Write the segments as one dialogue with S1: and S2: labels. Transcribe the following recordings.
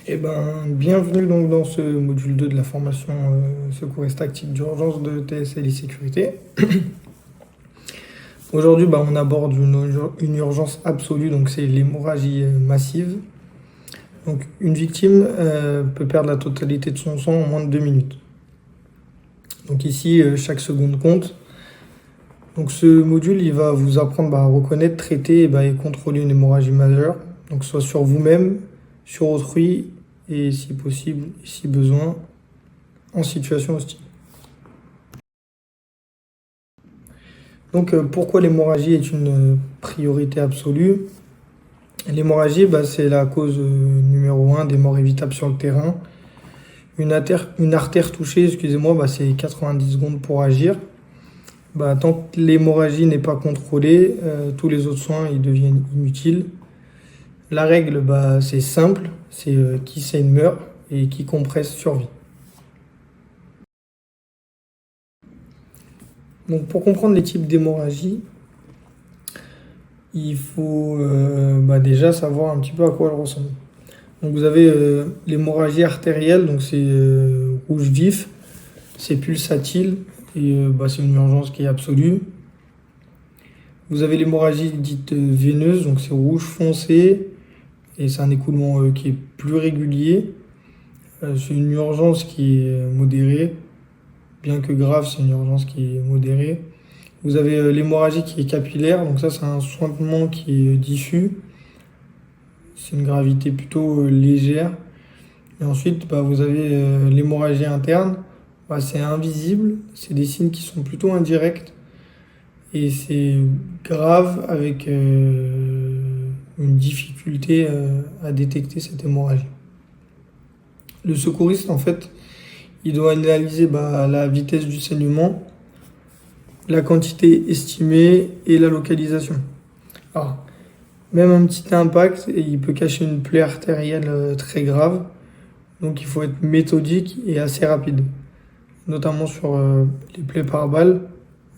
S1: Bienvenue donc dans ce module 2 de la formation secouriste tactique d'urgence de TSLI Sécurité. Aujourd'hui, on aborde une urgence absolue, donc c'est l'hémorragie massive. Donc une victime peut perdre la totalité de son sang en moins de 2 minutes. Donc ici, chaque seconde compte. Donc ce module, il va vous apprendre à reconnaître, traiter et contrôler une hémorragie majeure, donc soit sur vous-même, sur autrui et si possible, si besoin, en situation hostile. Donc pourquoi l'hémorragie est une priorité absolue? L'hémorragie, c'est la cause numéro 1 des morts évitables sur le terrain. Une artère touchée, c'est 90 secondes pour agir. Tant que l'hémorragie n'est pas contrôlée, tous les autres soins ils deviennent inutiles. La règle, c'est simple, c'est qui saigne meurt et qui compresse survit. Donc pour comprendre les types d'hémorragie, il faut déjà savoir un petit peu à quoi elle ressemble. Donc vous avez l'hémorragie artérielle, donc c'est rouge vif, c'est pulsatile et c'est une urgence qui est absolue. Vous avez l'hémorragie dite veineuse, donc c'est rouge foncé et c'est un écoulement qui est plus régulier. C'est une urgence qui est modérée, bien que grave, c'est une urgence qui est modérée. Vous avez l'hémorragie qui est capillaire, donc ça c'est un suintement qui est diffus. C'est une gravité plutôt légère. Et ensuite, vous avez l'hémorragie interne. C'est invisible, c'est des signes qui sont plutôt indirects. Et c'est grave avec une difficulté à détecter cette hémorragie. Le secouriste, en fait, il doit analyser la vitesse du saignement, la quantité estimée et la localisation. Alors, même un petit impact, il peut cacher une plaie artérielle très grave. Donc il faut être méthodique et assez rapide, notamment sur les plaies par balle,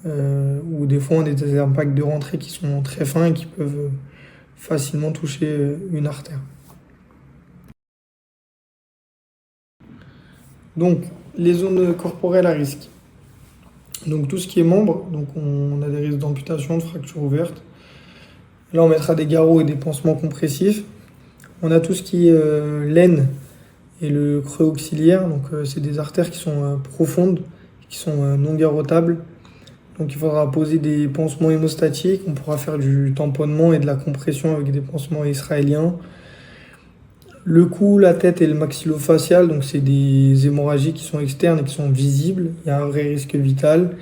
S1: où des fois on a des impacts de rentrée qui sont très fins et qui peuvent facilement toucher une artère. Donc les zones corporelles à risque. Donc tout ce qui est membre, donc on a des risques d'amputation, de fracture ouverte. Là on mettra des garrots et des pansements compressifs. On a tout ce qui est l'aine et le creux auxiliaire, donc c'est des artères qui sont profondes, qui sont non garrottables. Donc il faudra poser des pansements hémostatiques, on pourra faire du tamponnement et de la compression avec des pansements israéliens. Le cou, la tête et le maxillofacial, donc c'est des hémorragies qui sont externes et qui sont visibles, il y a un vrai risque vital.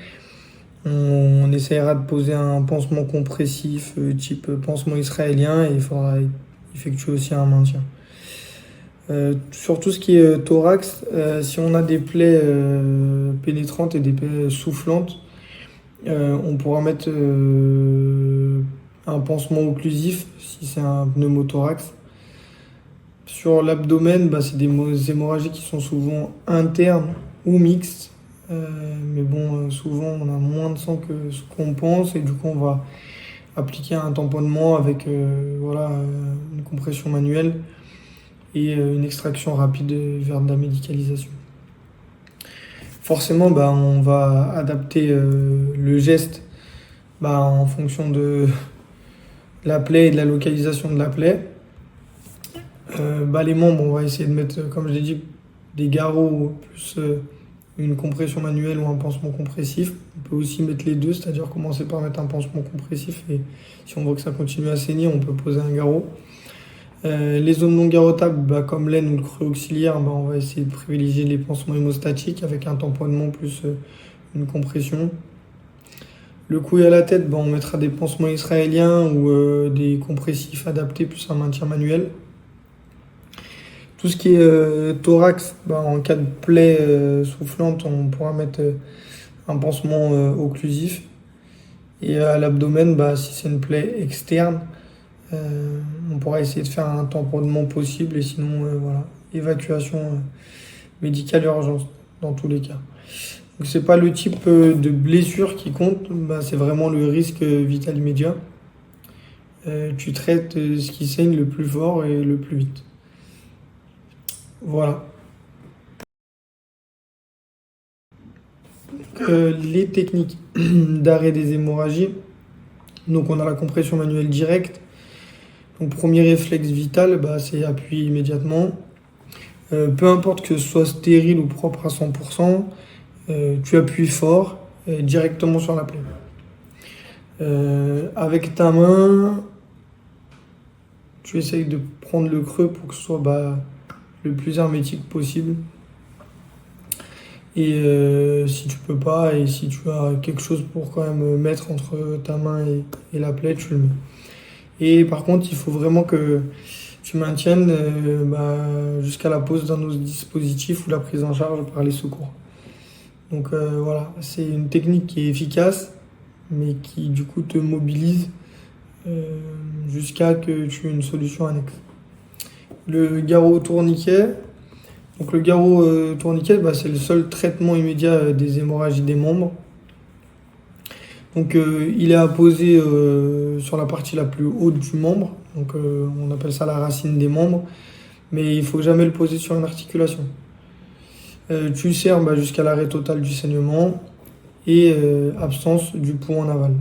S1: On essaiera de poser un pansement compressif type pansement israélien et il faudra effectuer aussi un maintien. Sur tout ce qui est thorax, si on a des plaies pénétrantes et des plaies soufflantes, on pourra mettre un pansement occlusif si c'est un pneumothorax. Sur l'abdomen, c'est des hémorragies qui sont souvent internes ou mixtes. Souvent on a moins de sang que ce qu'on pense et du coup on va appliquer un tamponnement avec une compression manuelle et une extraction rapide vers de la médicalisation. Forcément, on va adapter le geste en fonction de la plaie et de la localisation de la plaie. Les membres, on va essayer de mettre, comme je l'ai dit, des garrots plus une compression manuelle ou un pansement compressif. On peut aussi mettre les deux, c'est-à-dire commencer par mettre un pansement compressif et si on voit que ça continue à saigner, on peut poser un garrot. Les zones non garrottables, comme l'aine ou le creux auxiliaire, on va essayer de privilégier les pansements hémostatiques avec un tamponnement plus une compression. Le cou et à la tête, on mettra des pansements israéliens ou des compressifs adaptés plus un maintien manuel. Tout ce qui est thorax, en cas de plaie soufflante, on pourra mettre un pansement occlusif. Et à l'abdomen, si c'est une plaie externe, on pourra essayer de faire un tamponnement possible et sinon, évacuation médicale urgence dans tous les cas. Donc c'est pas le type de blessure qui compte, c'est vraiment le risque vital immédiat. Tu traites ce qui saigne le plus fort et le plus vite. Voilà. Les techniques d'arrêt des hémorragies. Donc on a la compression manuelle directe. Donc premier réflexe vital, bah, c'est appuyer immédiatement. Peu importe que ce soit stérile ou propre à 100%, tu appuies fort directement sur la plaie. Avec ta main, tu essayes de prendre le creux pour que ce soit bah, le plus hermétique possible. Et si tu peux pas, et si tu as quelque chose pour quand même mettre entre ta main et la plaie, tu le mets. Et par contre, il faut vraiment que tu maintiennes bah, jusqu'à la pose d'un autre dispositif ou la prise en charge par les secours. Donc voilà, c'est une technique qui est efficace, mais qui du coup te mobilise euh, jusqu'à que tu aies une solution annexe. Le garrot tourniquet. Donc le garrot tourniquet, bah, c'est le seul traitement immédiat des hémorragies des membres. Donc il est apposé sur la partie la plus haute du membre. Donc on appelle ça la racine des membres. Mais il faut jamais le poser sur une articulation. Tu le serres bah, jusqu'à l'arrêt total du saignement et absence du pouls en aval.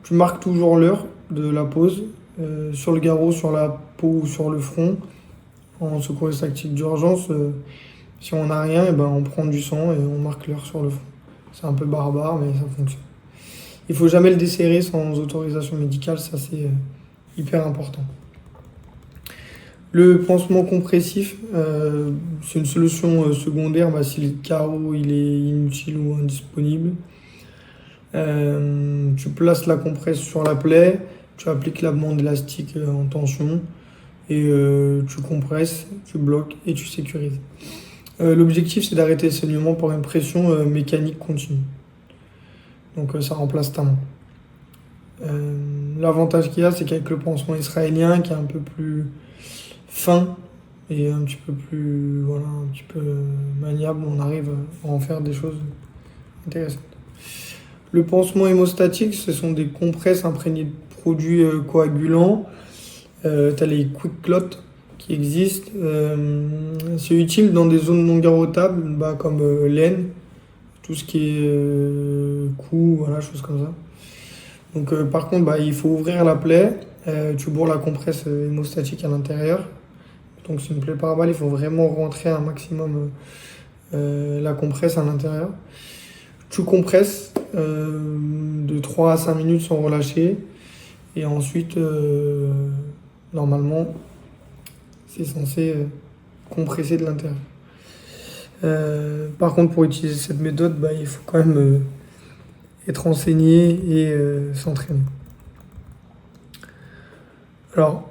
S1: Tu marques toujours l'heure de la pose sur le garrot, sur la peau ou sur le front. En secouriste actif d'urgence, si on n'a rien, et ben on prend du sang et on marque l'heure sur le front. C'est un peu barbare, mais ça fonctionne. Il faut jamais le desserrer sans autorisation médicale, ça c'est hyper important. Le pansement compressif, c'est une solution secondaire bah, si le carreau il est inutile ou indisponible. Tu places la compresse sur la plaie, tu appliques la bande élastique en tension et tu compresses, tu bloques et tu sécurises. L'objectif c'est d'arrêter le saignement par une pression mécanique continue. Donc ça remplace ta main. L'avantage qu'il y a, c'est qu'avec le pansement israélien, qui est un peu plus fin et un petit peu plus, voilà, un petit peu maniable, on arrive à en faire des choses intéressantes. Le pansement hémostatique, ce sont des compresses imprégnées de produits coagulants. Tu as les quick clots qui existent. C'est utile dans des zones non garrottables, bah, comme l'aine, tout ce qui est cou, voilà, choses comme ça. Donc, par contre, bah, il faut ouvrir la plaie. Tu bourres la compresse hémostatique à l'intérieur. Donc, c'est une plaie par balle, il faut vraiment rentrer un maximum la compresse à l'intérieur. Tu compresses de 3 à 5 minutes sans relâcher. Et ensuite, normalement, c'est censé compresser de l'intérieur. Par contre, pour utiliser cette méthode, bah, il faut quand même être enseigné et s'entraîner. Alors,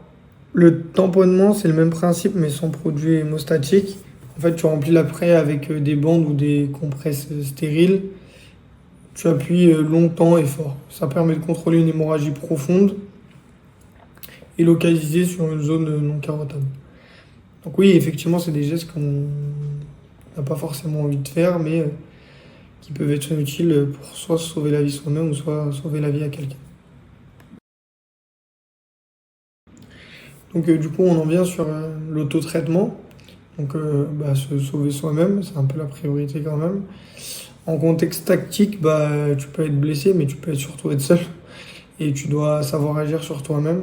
S1: le tamponnement, c'est le même principe, mais sans produit hémostatique. En fait, tu remplis la plaie avec des bandes ou des compresses stériles. Tu appuies longtemps et fort. Ça permet de contrôler une hémorragie profonde et localisée sur une zone non carottable. Donc oui, effectivement, c'est des gestes qu'on n'a pas forcément envie de faire, mais qui peuvent être utiles pour soit sauver la vie soi-même ou soit sauver la vie à quelqu'un. Donc du coup, on en vient sur l'autotraitement. Donc bah, se sauver soi-même, c'est un peu la priorité quand même. En contexte tactique, bah, tu peux être blessé, mais tu peux surtout être seul. Et tu dois savoir agir sur toi-même.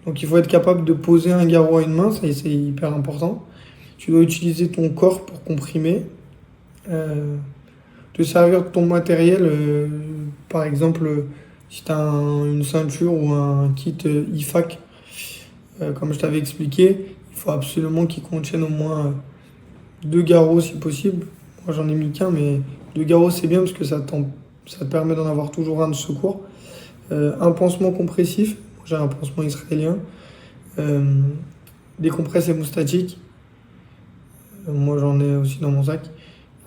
S1: Donc il faut être capable de poser un garrot à une main, ça c'est hyper important. Tu dois utiliser ton corps pour comprimer. Te servir de ton matériel, par exemple, si tu as une ceinture ou un kit IFAC, comme je t'avais expliqué, il faut absolument qu'il contienne au moins 2 garrots si possible. Moi j'en ai mis qu'un, mais 2 garrots c'est bien parce que ça te permet d'en avoir toujours un de secours. Un pansement compressif, j'ai un pansement israélien. Des compresses hémostatiques, moi j'en ai aussi dans mon sac.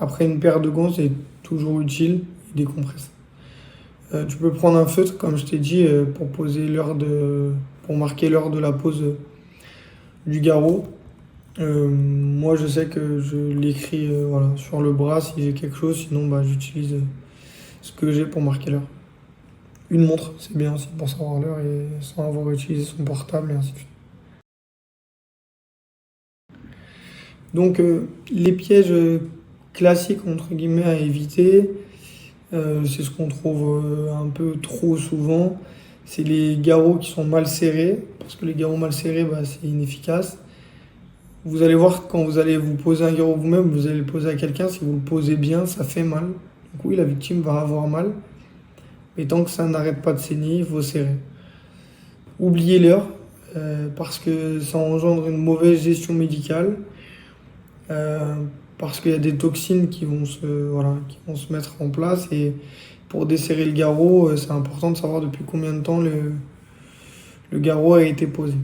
S1: Après une paire de gants c'est toujours utile, et des compresses. Tu peux prendre un feutre comme je t'ai dit pour marquer l'heure de la pose du garrot. Moi je sais que je l'écris voilà, sur le bras si j'ai quelque chose, sinon bah, j'utilise ce que j'ai pour marquer l'heure. Une montre, c'est bien aussi pour savoir l'heure et sans avoir utilisé son portable et ainsi de suite. Donc les pièges classiques entre guillemets à éviter, c'est ce qu'on trouve un peu trop souvent. C'est les garrots qui sont mal serrés, parce que les garrots mal serrés, bah, c'est inefficace. Vous allez voir quand vous allez vous poser un garrot vous-même, vous allez le poser à quelqu'un, si vous le posez bien, ça fait mal. Donc oui, la victime va avoir mal, mais tant que ça n'arrête pas de saigner, il faut serrer. Oubliez l'heure, parce que ça engendre une mauvaise gestion médicale, euh, parce qu'il y a des toxines voilà, qui vont se mettre en place, et pour desserrer le garrot, c'est important de savoir depuis combien de temps le garrot a été posé.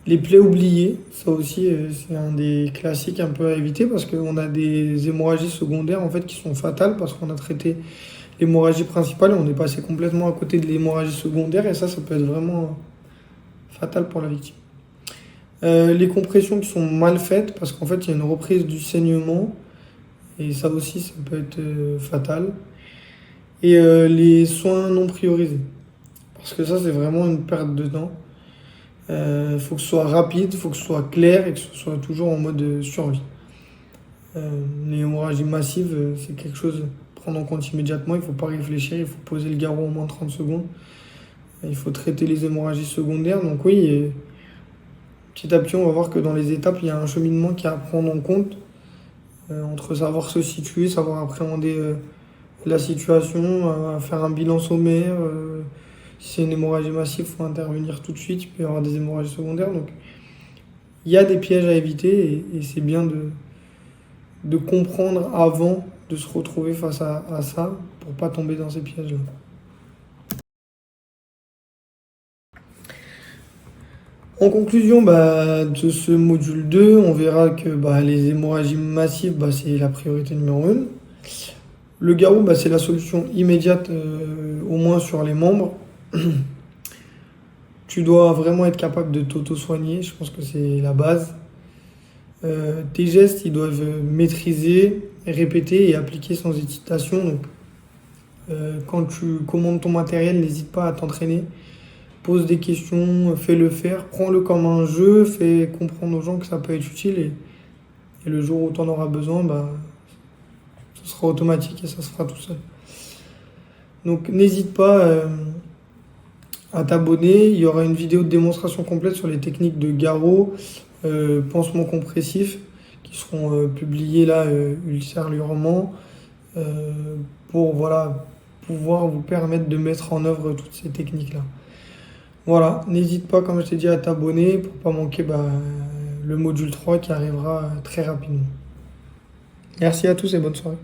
S1: Les plaies oubliées, ça aussi, c'est un des classiques un peu à éviter parce qu'on a des hémorragies secondaires en fait qui sont fatales parce qu'on a traité l'hémorragie principale et on est passé complètement à côté de l'hémorragie secondaire et ça peut être vraiment fatal pour la victime. Les compressions qui sont mal faites parce qu'en fait il y a une reprise du saignement et ça aussi ça peut être fatal. Et les soins non priorisés parce que ça c'est vraiment une perte de temps. Il faut que ce soit rapide, il faut que ce soit clair et que ce soit toujours en mode survie. Les hémorragies massives, c'est quelque chose à prendre en compte immédiatement. Il ne faut pas réfléchir, il faut poser le garrot au moins 30 secondes. Il faut traiter les hémorragies secondaires. Donc oui, et petit à petit, on va voir que dans les étapes, il y a un cheminement qui est à prendre en compte entre savoir se situer, savoir appréhender la situation, faire un bilan sommaire. Si c'est une hémorragie massive, il faut intervenir tout de suite. Il peut y avoir des hémorragies secondaires. Donc, il y a des pièges à éviter et c'est bien de comprendre avant de se retrouver face à ça pour pas tomber dans ces pièges-là. En conclusion de ce module 2, on verra que les hémorragies massives, c'est la priorité numéro 1. Le garrot, c'est la solution immédiate, au moins sur les membres. Tu dois vraiment être capable de t'auto-soigner, je pense que c'est la base. Tes gestes, ils doivent maîtriser, répéter et appliquer sans hésitation. Donc, quand tu commandes ton matériel, n'hésite pas à t'entraîner. Pose des questions, fais-le faire, prends-le comme un jeu, fais comprendre aux gens que ça peut être utile et le jour où tu en auras besoin, ce sera automatique et ça se fera tout seul. Donc n'hésite pas à t'abonner. Il y aura une vidéo de démonstration complète sur les techniques de garrot, pansement compressif, qui seront publiées là ultérieurement pour pouvoir vous permettre de mettre en œuvre toutes ces techniques-là. Voilà, n'hésite pas, comme je t'ai dit, à t'abonner pour pas manquer le module 3 qui arrivera très rapidement. Merci à tous et bonne soirée.